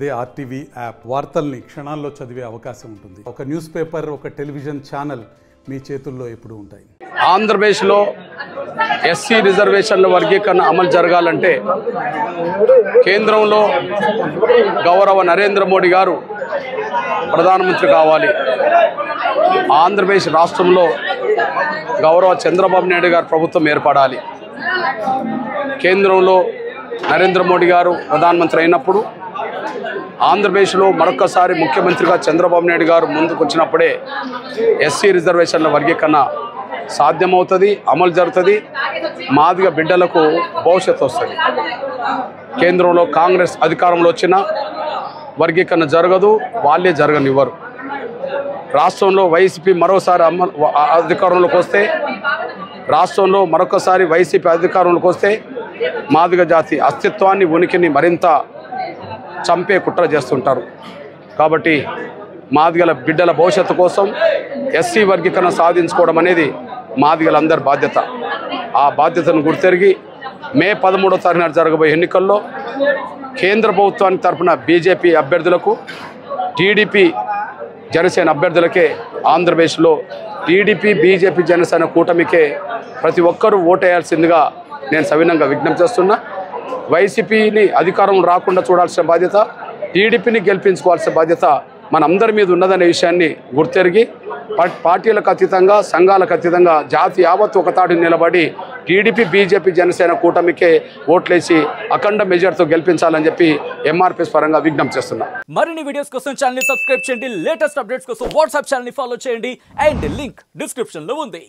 అదే RTV app వార్తల్ని క్షణాల్లో చదివే అవకాశం ఉంటుంది. ఒక న్యూస్ పేపర్, ఒక టెలివిజన్ ఛానల్ మీ చేతుల్లో ఎప్పుడూ ఉంటాయి. ఆంధ్రప్రదేశ్లో ఎస్సీ రిజర్వేషన్ల వర్గీకరణ అమలు జరగాలంటే కేంద్రంలో గౌరవ నరేంద్ర మోడీ గారు ప్రధానమంత్రి కావాలి. ఆంధ్రప్రదేశ్ రాష్ట్రంలో గౌరవ చంద్రబాబు నాయుడు గారు ప్రభుత్వం ఏర్పడాలి. కేంద్రంలో నరేంద్ర మోడీ గారు ప్రధానమంత్రి అయినప్పుడు ఆంధ్రప్రదేశ్లో మరొకసారి ముఖ్యమంత్రిగా చంద్రబాబు నాయుడు గారు ముందుకు వచ్చినప్పుడే ఎస్సీ రిజర్వేషన్ల వర్గీకరణ సాధ్యమవుతుంది, అమలు జరుగుతుంది. మాదిగ బిడ్డలకు భవిష్యత్తు వస్తుంది. కేంద్రంలో కాంగ్రెస్ అధికారంలో వచ్చినా వర్గీకరణ జరగదు, వాళ్ళే జరగనివ్వరు. రాష్ట్రంలో వైసీపీ మరోసారి అధికారంలోకి వస్తే, రాష్ట్రంలో మరొకసారి వైసీపీ అధికారంలోకి వస్తే మాదిగ జాతి అస్తిత్వాన్ని, ఉనికిని మరింత చంపే కుట్ర చేస్తుంటారు. కాబట్టి మాదిగల బిడ్డల భవిష్యత్తు కోసం ఎస్సీ వర్గీకరణ సాధించుకోవడం అనేది మాదిగలందరి బాధ్యత. ఆ బాధ్యతను గుర్తెరిగి మే 13వ తారీఖున జరగబోయే ఎన్నికల్లో కేంద్ర ప్రభుత్వానికి తరఫున బీజేపీ అభ్యర్థులకు, టీడీపీ జనసేన అభ్యర్థులకే ఆంధ్రప్రదేశ్లో టీడీపీ బీజేపీ జనసేన కూటమికే ప్రతి ఒక్కరూ ఓటేయాల్సిందిగా నేను సవినంగా విజ్ఞప్తి చేస్తున్నా. వైసీపీని అధికారం రాకుండా చూడాల్సిన బాధ్యత, టీడీపీని గెలిపించుకోవాల్సిన బాధ్యత మనందరి మీద ఉన్నదనే విషయాన్ని గుర్తెరిగి పార్టీలకు అతీతంగా, సంఘాలకు అతీతంగా జాతి యావత్తు ఒకతాటి నిలబడి టీడీపీ బీజేపీ జనసేన కూటమికే ఓట్లేసి అఖండ మెజార్టీతో గెలిపించాలని చెప్పి ఎంఆర్పీఎస్ పరంగా విజ్ఞప్తి చేస్తున్నా. మరిన్ని వీడియోస్ కోసం ఛానల్ ని సబ్స్క్రైబ్ చేయండి. లేటెస్ట్ అప్డేట్స్ కోసం వాట్సాప్ ఛానల్ ని ఫాలో చేయండి. అండ్ లింక్ డిస్క్రిప్షన్ లో ఉంది.